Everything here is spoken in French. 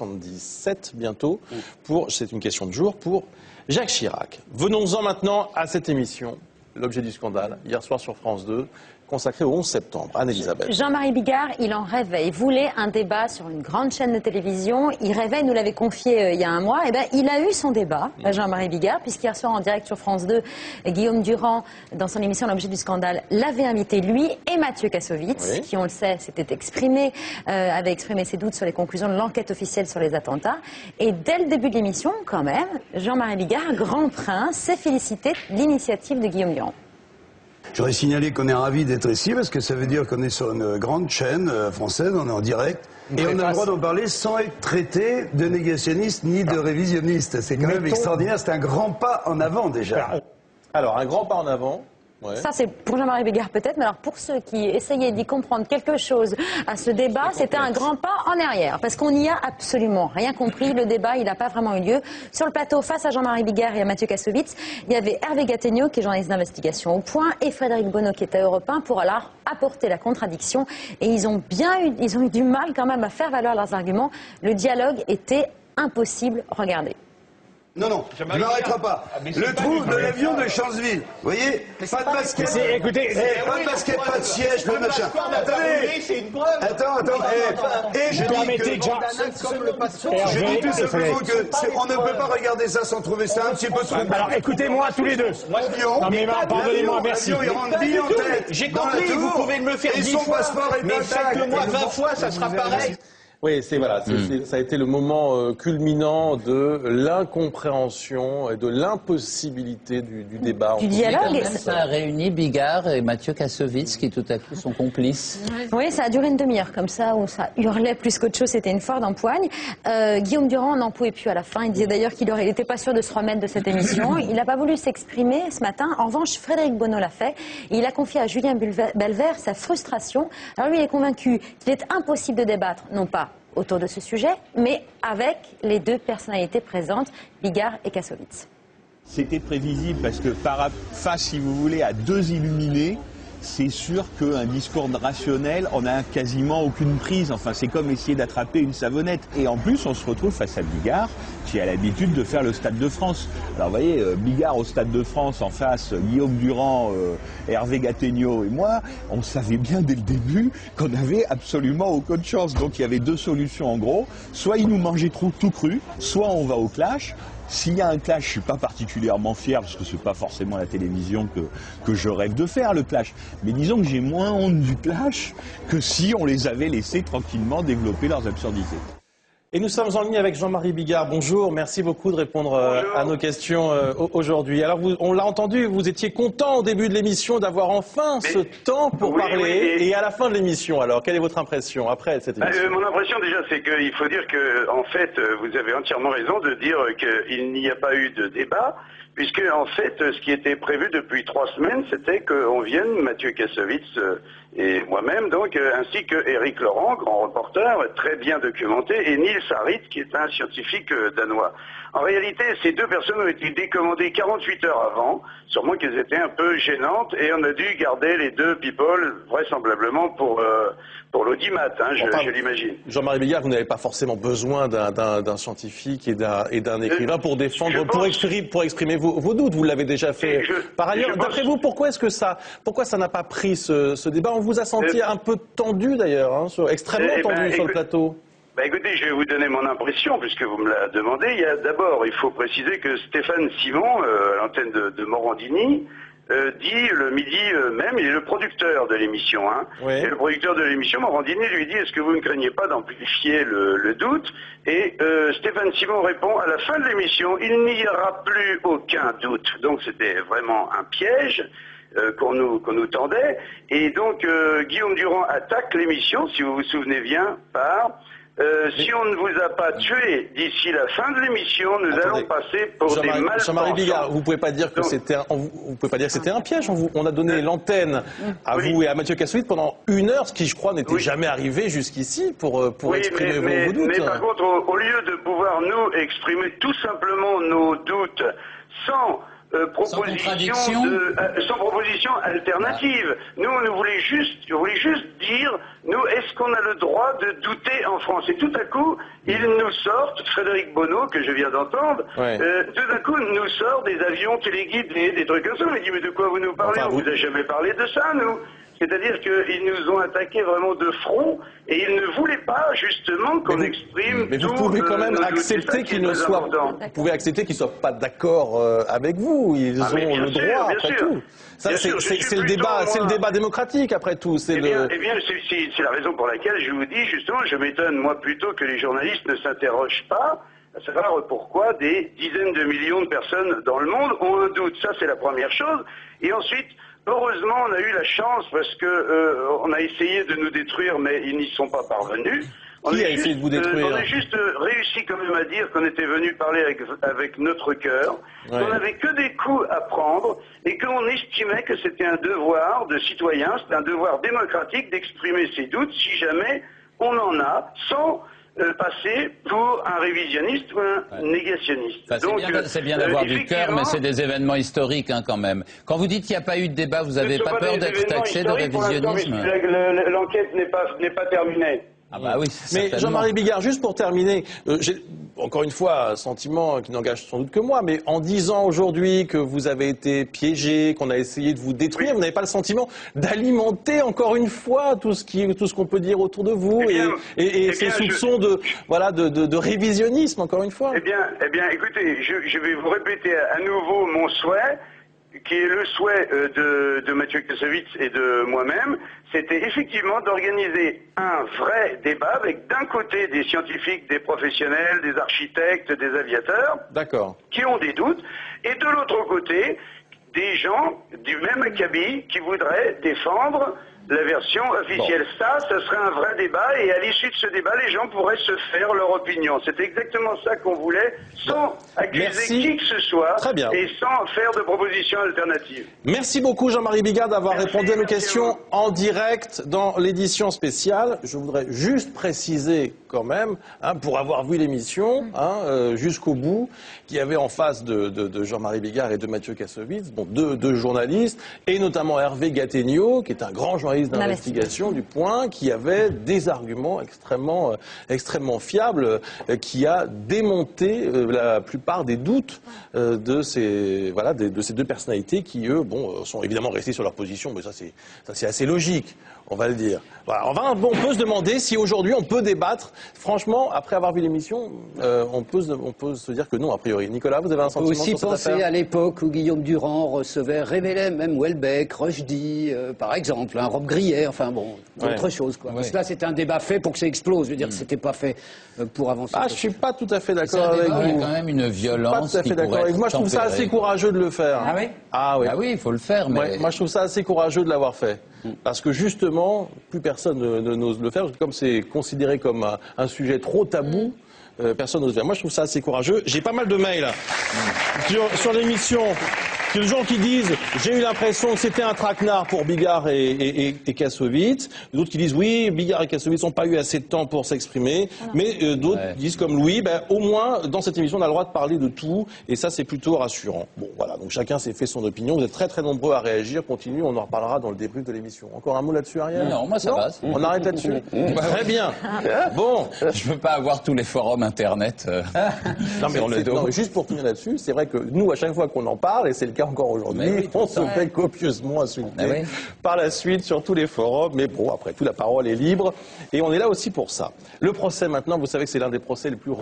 77 bientôt, c'est une question de jour, pour Jacques Chirac. Venons-en maintenant à cette émission, l'objet du scandale, hier soir sur France 2, consacré au 11 septembre. Anne-Elisabeth. Jean-Marie Bigard, il en rêvait. Il voulait un débat sur une grande chaîne de télévision. Il rêvait, il nous l'avait confié il y a un mois. Et ben, il a eu son débat, Jean-Marie Bigard, puisqu'hier soir en direct sur France 2, Guillaume Durand, dans son émission L'objet du scandale, l'avait invité, lui et Mathieu Kassovitz, qui, on le sait, s'était exprimé, avait exprimé ses doutes sur les conclusions de l'enquête officielle sur les attentats. Et dès le début de l'émission, quand même, Jean-Marie Bigard, grand prince, s'est félicité de l'initiative de Guillaume Durand. J'aurais signalé qu'on est ravis d'être ici parce que ça veut dire qu'on est sur une grande chaîne française, on est en direct. Et on a le droit d'en parler sans être traité de négationniste ni de révisionniste. C'est quand même extraordinaire, c'est un grand pas en avant déjà. Alors, un grand pas en avant. Ouais. Ça, c'est pour Jean-Marie Bigard peut-être, mais alors pour ceux qui essayaient d'y comprendre quelque chose à ce débat, c'était un grand pas en arrière, parce qu'on n'y a absolument rien compris. Le débat, il n'a pas vraiment eu lieu. Sur le plateau, face à Jean-Marie Bigard et à Mathieu Kassovitz, il y avait Hervé Gattegno, qui est journaliste d'investigation au Point, et Frédéric Bonneau, qui était à Europe 1, pour alors apporter la contradiction. Et ils ont eu du mal quand même à faire valoir leurs arguments. Le dialogue était impossible. Regardez. Non, non, tu ne m'arrêteras pas. Le trou de l'avion de Chanceville. Vous voyez, pas de basket. Écoutez, pas de basket, pas de siège, pas de machin. Attends. Et je dis tout simplement qu'on ne peut pas regarder ça sans trouver ça un petit peu trop. Alors écoutez-moi tous les deux. Non mais pardonnez-moi, merci. J'ai compris, vous pouvez me le faire 10 fois, mais faites-le-moi 20 fois, ça sera pareil. Oui, ça a été le moment culminant de l'incompréhension et de l'impossibilité du débat. Du dialogue. Ça a réuni Bigard et Mathieu Kassovitz qui tout à coup sont complices. Oui, ça a duré une demi-heure comme ça, où ça hurlait plus qu'autre chose, c'était une foire d'empoigne. Guillaume Durand n'en pouvait plus à la fin, il disait d'ailleurs qu'il n'était pas sûr de se remettre de cette émission. Il n'a pas voulu s'exprimer ce matin. En revanche, Frédéric Bonneau l'a fait. Et il a confié à Julien Belver sa frustration. Alors lui, il est convaincu qu'il est impossible de débattre, non pas autour de ce sujet, mais avec les deux personnalités présentes, Bigard et Kassovitz. C'était prévisible parce que face, si vous voulez, à deux illuminés, c'est sûr qu'un discours rationnel en a quasiment aucune prise. Enfin, c'est comme essayer d'attraper une savonnette. Et en plus, on se retrouve face à Bigard, qui a l'habitude de faire le Stade de France. Alors, vous voyez, Bigard au Stade de France, en face, Guillaume Durand, Hervé Gattegno et moi, on savait bien dès le début qu'on avait absolument aucune chance. Donc, il y avait deux solutions en gros. Soit il nous mangeait tout cru, soit on va au clash. S'il y a un clash, je ne suis pas particulièrement fier, parce que ce n'est pas forcément la télévision que je rêve de faire, le clash. Mais disons que j'ai moins honte du clash que si on les avait laissés tranquillement développer leurs absurdités. Et nous sommes en ligne avec Jean-Marie Bigard. Bonjour, merci beaucoup de répondre à nos questions aujourd'hui. Alors, on l'a entendu, vous étiez content au début de l'émission d'avoir enfin ce temps pour parler. Et à la fin de l'émission, alors, quelle est votre impression après cette émission? Mon impression déjà, c'est qu'il faut dire que, en fait, vous avez entièrement raison de dire qu'il n'y a pas eu de débat. Puisque, en fait, ce qui était prévu depuis 3 semaines, c'était qu'on vienne, Mathieu Kassovitz et moi-même, donc, ainsi que Éric Laurent, grand reporter, très bien documenté, et Niels Harrit, qui est un scientifique danois. En réalité, ces deux personnes ont été décommandées 48 heures avant, sûrement qu'elles étaient un peu gênantes, et on a dû garder les deux people, vraisemblablement, pour l'audimat, je l'imagine. Jean-Marie Bigard, vous n'avez pas forcément besoin d'un scientifique et d'un écrivain pour défendre, pour exprimer vos doutes. Vous l'avez déjà fait. Par ailleurs, d'après vous, pourquoi ça n'a pas pris ce débat? On vous a senti un peu tendu d'ailleurs, extrêmement tendu sur le plateau. Écoutez, je vais vous donner mon impression, puisque vous me la demandez. D'abord, il faut préciser que Stéphane Simon, à l'antenne de Morandini, dit le midi même, il est le producteur de l'émission. Oui. Et le producteur de l'émission, Morandini, lui dit, est-ce que vous ne craignez pas d'amplifier le doute? Et Stéphane Simon répond, à la fin de l'émission, il n'y aura plus aucun doute. Donc c'était vraiment un piège qu'on nous tendait. Et donc Guillaume Durand attaque l'émission, si vous vous souvenez bien, par... si on ne vous a pas tué d'ici la fin de l'émission, nous allons passer pour des malpensants. Jean-Marie Bigard, vous pouvez pas dire que c'était un piège. On a donné l'antenne à vous et à Mathieu Kassovitz pendant 1 heure, ce qui, je crois, n'était jamais arrivé jusqu'ici pour exprimer vos doutes. Mais par contre, au lieu de pouvoir nous exprimer tout simplement nos doutes sans proposition sans proposition alternative. Nous, on voulait juste dire, nous, est-ce qu'on a le droit de douter en France? Et tout à coup, ils nous sortent, Frédéric Bonneau, que je viens d'entendre, tout à coup, nous sort des avions téléguidés, des trucs comme ça. On dit, mais de quoi vous nous parlez? On vous a jamais parlé de ça, nous. C'est-à-dire qu'ils nous ont attaqués vraiment de front et ils ne voulaient pas justement qu'on exprime. Mais vous pouvez quand même accepter qu'ils ne soient. Vous pouvez accepter qu'ils ne soient pas d'accord avec vous. Ils ont le droit après tout. Ça, c'est le débat démocratique après tout. Eh bien, c'est la raison pour laquelle je vous dis justement, je m'étonne moi plutôt que les journalistes ne s'interrogent pas à savoir pourquoi des dizaines de millions de personnes dans le monde ont un doute. Ça, c'est la première chose. Et ensuite. Heureusement, on a eu la chance parce que on a essayé de nous détruire, mais ils n'y sont pas parvenus. Qui a essayé de vous détruire? On a juste réussi quand même à dire qu'on était venu parler avec notre cœur, qu'on n'avait que des coups à prendre et qu'on estimait que c'était un devoir de citoyen, c'était un devoir démocratique d'exprimer ses doutes si jamais on en a, sans passer pour un révisionniste ou un négationniste. C'est bien d'avoir du cœur, mais c'est des événements historiques quand même. Quand vous dites qu'il n'y a pas eu de débat, vous n'avez pas peur d'être taxé de révisionnisme? L'enquête n'est pas terminée. Ah bah oui, mais Jean-Marie Bigard, juste pour terminer, j'ai encore une fois un sentiment qui n'engage sans doute que moi, mais en disant aujourd'hui que vous avez été piégé, qu'on a essayé de vous détruire, vous n'avez pas le sentiment d'alimenter encore une fois tout ce qu'on peut dire autour de vous et ces soupçons de révisionnisme encore une fois? Eh bien, écoutez, je vais vous répéter à nouveau mon souhait, qui est le souhait de Mathieu Kassovitz et de moi-même, c'était effectivement d'organiser un vrai débat avec d'un côté des scientifiques, des professionnels, des architectes, des aviateurs, qui ont des doutes, et de l'autre côté, des gens du même acabit qui voudraient défendre la version officielle. Ça serait un vrai débat et à l'issue de ce débat, les gens pourraient se faire leur opinion. C'est exactement ça qu'on voulait, sans accuser qui que ce soit et sans faire de propositions alternatives. Merci beaucoup Jean-Marie Bigard d'avoir répondu à nos questions en direct dans l'édition spéciale. Je voudrais juste préciser quand même, pour avoir vu l'émission jusqu'au bout, qu'il y avait en face de Jean-Marie Bigard et de Mathieu Kassovitz, deux journalistes, et notamment Hervé Gattegno, qui est un grand journaliste d'investigation du Point, qui avait des arguments extrêmement fiables, qui a démonté la plupart des doutes de ces deux personnalités qui, eux, sont évidemment restés sur leur position, mais ça c'est assez logique, on va le dire. Voilà, on peut se demander si aujourd'hui on peut débattre. Franchement, après avoir vu l'émission, on peut se dire que non, a priori. Nicolas, vous avez un sentiment sur cette affaire? Aussi penser à l'époque où Guillaume Durand recevait Révélé, même Houellebecq, Rushdie, par exemple, Rob Grillet, autre chose. Parce que là, c'était un débat fait pour que ça explose. Je veux dire, c'était pas fait pour avancer. Je suis pas tout à fait d'accord avec vous. Il y a quand même une violence. Pas tout à fait d'accord avec vous. Moi, je trouve ça assez courageux de le faire. Ah oui? Ah oui, il faut le faire. Mais... Moi, je trouve ça assez courageux de l'avoir fait. Parce que justement, plus personne n'ose le faire, comme c'est considéré comme un sujet trop tabou, personne n'ose le faire. Moi, je trouve ça assez courageux. J'ai pas mal de mails sur l'émission. de gens qui disent « j'ai eu l'impression que c'était un traquenard pour Bigard et Kassovitz », d'autres qui disent « oui, Bigard et Kassovitz n'ont pas eu assez de temps pour s'exprimer », mais d'autres disent comme Louis « au moins, dans cette émission, on a le droit de parler de tout, et ça, c'est plutôt rassurant ». Bon, voilà, donc chacun s'est fait son opinion, vous êtes très très nombreux à réagir, continuez, on en reparlera dans le débrief de l'émission. Encore un mot là-dessus, Ariel? Non, moi ça va. On arrête là-dessus? Très bien. Bon. Je ne peux pas avoir tous les forums Internet sur le dos. Non, mais juste pour finir là-dessus, c'est vrai que nous, à chaque fois qu'on en parle, et c'est le cas encore aujourd'hui, on se fait copieusement insulter par la suite sur tous les forums. Mais bon, après tout, la parole est libre. Et on est là aussi pour ça. Le procès maintenant, vous savez que c'est l'un des procès les plus